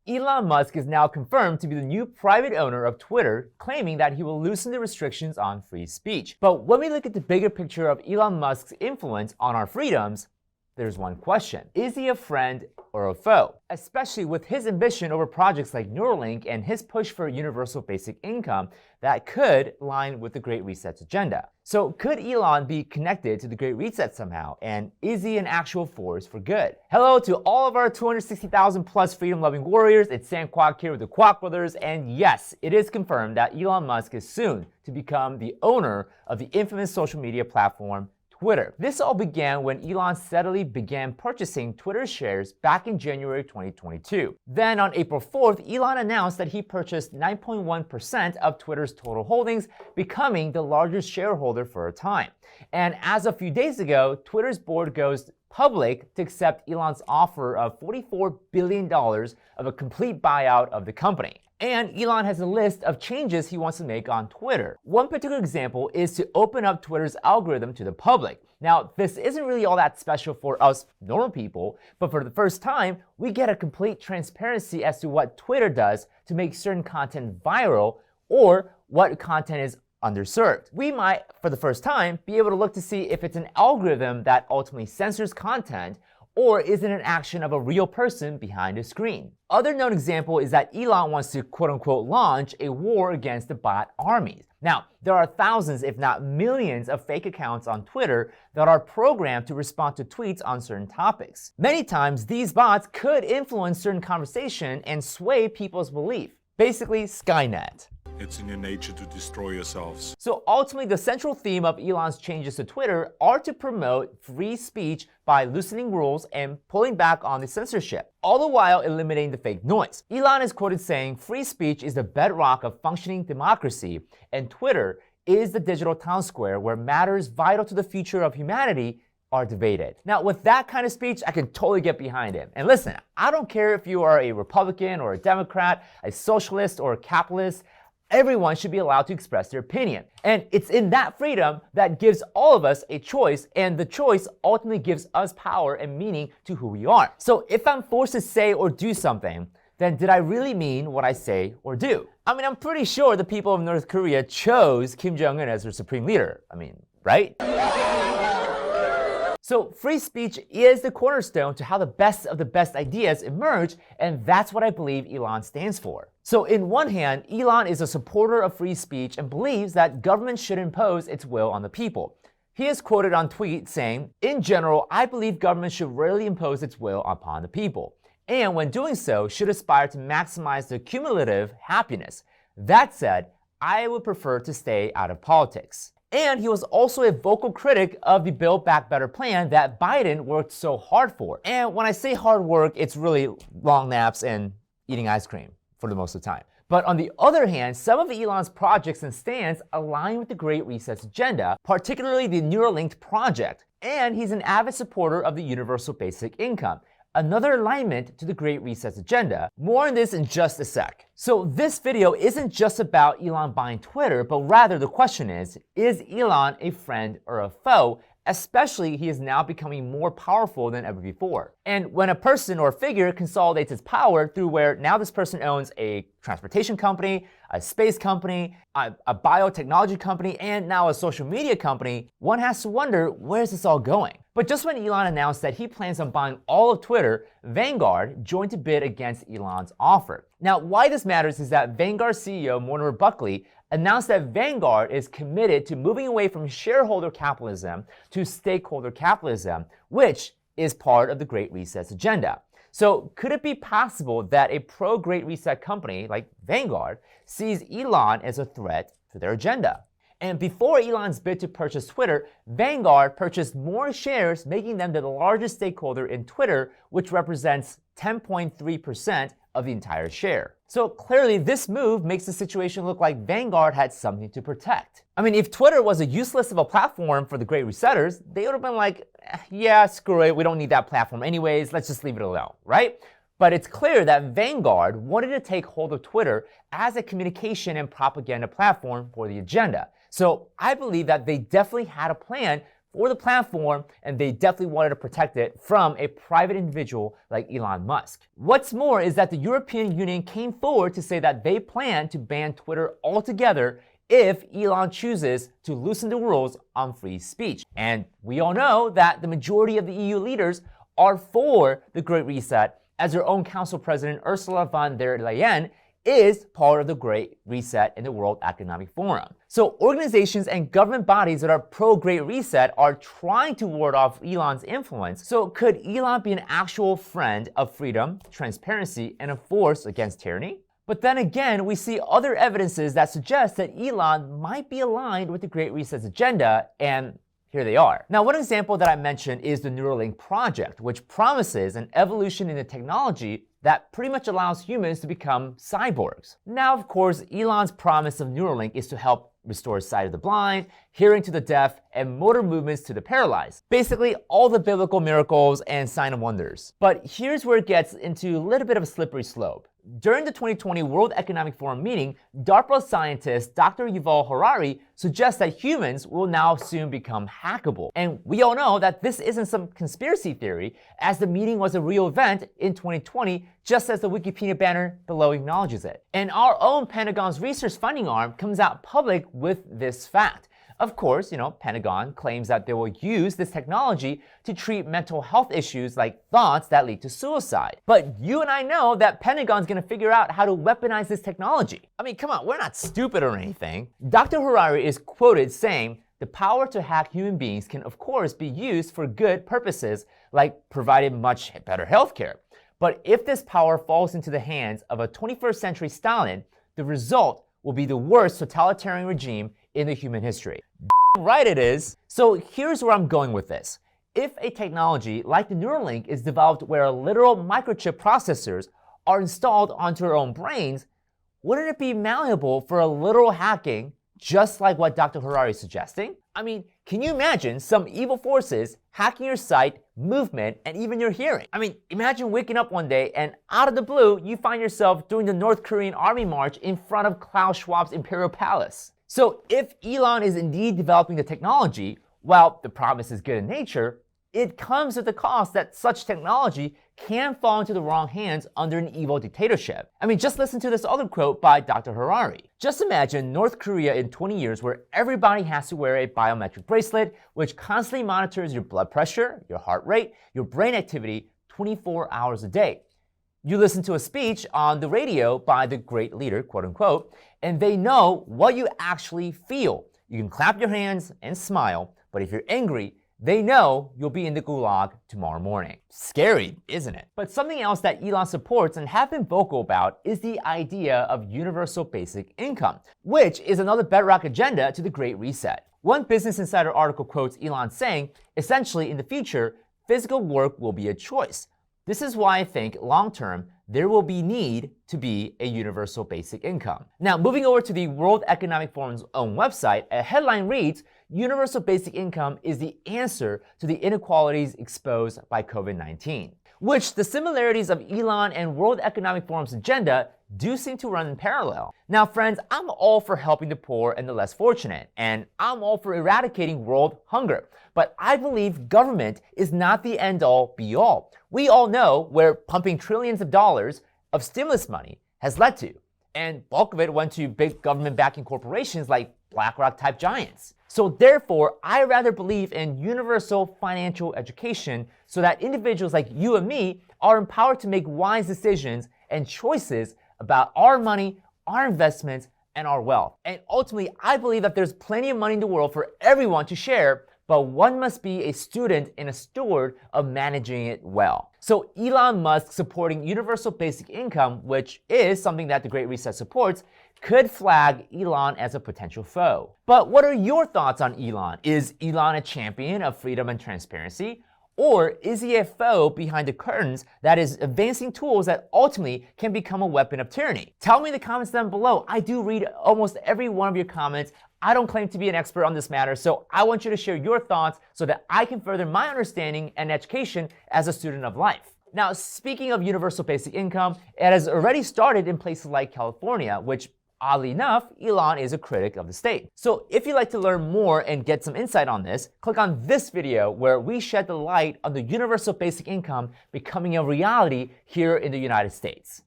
Elon Musk is now confirmed to be the new private owner of Twitter, claiming that he will loosen the restrictions on free speech. But when we look at the bigger picture of Elon Musk's influence on our freedoms, there's one question. Is he a friend or a foe? Especially with his ambition over projects like Nuralink and his push for universal basic income that could align with the Great Reset's agenda. So could Elon be connected to the Great Reset somehow? And is he an actual force for good? Hello to all of our 260,000 plus freedom-loving warriors. It's Sam Kwok here with the Kwok Brothers. And yes, it is confirmed that Elon Musk is soon to become the owner of the infamous social media platform Twitter. This all began when Elon steadily began purchasing Twitter shares back in January 2022. Then on April 4th, Elon announced that he purchased 9.1% of Twitter's total holdings, becoming the largest shareholder for a time. And as a few days ago, Twitter's board goes public to accept Elon's offer of $44 billion of a complete buyout of the company. And Elon has a list of changes he wants to make on Twitter. One particular example is to open up Twitter's algorithm to the public. Now, this isn't really all that special for us normal people, but for the first time, we get a complete transparency as to what Twitter does to make certain content viral or what content is underserved. We might, for the first time, be able to look to see if it's an algorithm that ultimately censors content, or is it an action of a real person behind a screen? Other known example is that Elon wants to quote-unquote launch a war against the bot armies. Now, there are thousands, if not millions, of fake accounts on Twitter that are programmed to respond to tweets on certain topics. Many times, these bots could influence certain conversation and sway people's belief. Basically, Skynet. It's in your nature to destroy yourselves. So ultimately, the central theme of Elon's changes to Twitter are to promote free speech by loosening rules and pulling back on the censorship, all the while eliminating the fake noise. Elon is quoted saying, "Free speech is the bedrock of functioning democracy, and Twitter is the digital town square where matters vital to the future of humanity are debated." Now, with that kind of speech, I can totally get behind him. And listen, I don't care if you are a Republican or a Democrat, a socialist or a capitalist. Everyone should be allowed to express their opinion. And it's in that freedom that gives all of us a choice, and the choice ultimately gives us power and meaning to who we are. So if I'm forced to say or do something, then did I really mean what I say or do? I mean, I'm pretty sure the people of North Korea chose Kim Jong-un as their supreme leader. I mean, right? So free speech is the cornerstone to how the best of the best ideas emerge, and that's what I believe Elon stands for. So in one hand, Elon is a supporter of free speech and believes that government should impose its will on the people. He is quoted on tweet saying, "In general, I believe government should rarely impose its will upon the people, and when doing so, should aspire to maximize the cumulative happiness. That said, I would prefer to stay out of politics." And he was also a vocal critic of the Build Back Better plan that Biden worked so hard for. And when I say hard work, it's really long naps and eating ice cream for the most of the time. But on the other hand, some of Elon's projects and stands align with the Great Reset's agenda, particularly the Nuralink project. And he's an avid supporter of the universal basic income, another alignment to the Great Reset's agenda. More on this in just a sec. So this video isn't just about Elon buying Twitter, but rather the question is Elon a friend or a foe? Especially he is now becoming more powerful than ever before. And when a person or figure consolidates its power through where now this person owns a transportation company, a space company, a biotechnology company, and now a social media company, one has to wonder, where's this all going? But just when Elon announced that he plans on buying all of Twitter, Vanguard joined to bid against Elon's offer. Now, why this matters is that Vanguard CEO Mortimer Buckley announced that Vanguard is committed to moving away from shareholder capitalism to stakeholder capitalism, which is part of the Great Reset's agenda. So could it be possible that a pro-Great Reset company like Vanguard sees Elon as a threat to their agenda? And before Elon's bid to purchase Twitter, Vanguard purchased more shares, making them the largest stakeholder in Twitter, which represents 10.3% of the entire share. So clearly this move makes the situation look like Vanguard had something to protect. I mean, if Twitter was a useless of a platform for the Great Resetters, they would have been like, yeah, screw it, we don't need that platform anyways, let's just leave it alone, right? But it's clear that Vanguard wanted to take hold of Twitter as a communication and propaganda platform for the agenda. So I believe that they definitely had a plan for the platform, and they definitely wanted to protect it from a private individual like Elon Musk. What's more is that the European Union came forward to say that they plan to ban Twitter altogether if Elon chooses to loosen the rules on free speech. And we all know that the majority of the EU leaders are for the Great Reset, as their own Council President Ursula von der Leyen is part of the Great Reset in the World Economic Forum. So organizations and government bodies that are pro-Great Reset are trying to ward off Elon's influence. So could Elon be an actual friend of freedom, transparency, and a force against tyranny? But then again, we see other evidences that suggest that Elon might be aligned with the Great Reset's agenda, and here they are. Now, one example that I mentioned is the Nuralink project, which promises an evolution in the technology that pretty much allows humans to become cyborgs. Now, of course, Elon's promise of Nuralink is to help restore sight of the blind, hearing to the deaf, and motor movements to the paralyzed. Basically, all the biblical miracles and sign of wonders. But here's where it gets into a little bit of a slippery slope. During the 2020 World Economic Forum meeting, DARPA scientist Dr. Yuval Harari suggests that humans will now soon become hackable. And we all know that this isn't some conspiracy theory, as the meeting was a real event in 2020, just as the Wikipedia banner below acknowledges it. And our own Pentagon's research funding arm comes out public with this fact. Of course, Pentagon claims that they will use this technology to treat mental health issues like thoughts that lead to suicide. But you and I know that Pentagon's gonna figure out how to weaponize this technology. I mean, come on, we're not stupid or anything. Dr. Harari is quoted saying, "The power to hack human beings can of course be used for good purposes, like providing much better healthcare. But if this power falls into the hands of a 21st century Stalin, the result will be the worst totalitarian regime in the human history." Right it is. So here's where I'm going with this. If a technology like the Neuralink is developed where literal microchip processors are installed onto our own brains, wouldn't it be malleable for a literal hacking, just like what Dr. Harari is suggesting? I mean, can you imagine some evil forces hacking your sight, movement, and even your hearing? I mean, imagine waking up one day and out of the blue, you find yourself doing the North Korean army march in front of Klaus Schwab's Imperial Palace. So if Elon is indeed developing the technology, while the promise is good in nature, it comes at the cost that such technology can fall into the wrong hands under an evil dictatorship. I mean, just listen to this other quote by Dr. Harari. Just imagine North Korea in 20 years where everybody has to wear a biometric bracelet which constantly monitors your blood pressure, your heart rate, your brain activity 24 hours a day. You listen to a speech on the radio by the great leader, quote unquote, and they know what you actually feel. You can clap your hands and smile, but if you're angry, they know you'll be in the gulag tomorrow morning. Scary, isn't it? But something else that Elon supports and have been vocal about is the idea of universal basic income, which is another bedrock agenda to the Great Reset. One Business Insider article quotes Elon saying, essentially in the future, physical work will be a choice. This is why I think long-term, there will be need to be a universal basic income. Now, moving over to the World Economic Forum's own website, a headline reads, "Universal basic income is the answer to the inequalities exposed by COVID-19." Which the similarities of Elon and World Economic Forum's agenda do seem to run in parallel. Now, friends, I'm all for helping the poor and the less fortunate, and I'm all for eradicating world hunger. But I believe government is not the end-all, be-all. We all know where pumping trillions of dollars of stimulus money has led to, and bulk of it went to big government-backing corporations like BlackRock-type giants. So therefore, I rather believe in universal financial education so that individuals like you and me are empowered to make wise decisions and choices about our money, our investments, and our wealth. And ultimately, I believe that there's plenty of money in the world for everyone to share, but one must be a student and a steward of managing it well. So Elon Musk supporting universal basic income, which is something that the Great Reset supports, could flag Elon as a potential foe. But what are your thoughts on Elon? Is Elon a champion of freedom and transparency? Or is he a foe behind the curtains that is advancing tools that ultimately can become a weapon of tyranny? Tell me in the comments down below. I do read almost every one of your comments. I don't claim to be an expert on this matter, so I want you to share your thoughts so that I can further my understanding and education as a student of life. Now, speaking of universal basic income, it has already started in places like California, which Oddly enough, Elon is a critic of the state. So if you'd like to learn more and get some insight on this, click on this video where we shed the light on the universal basic income becoming a reality here in the United States.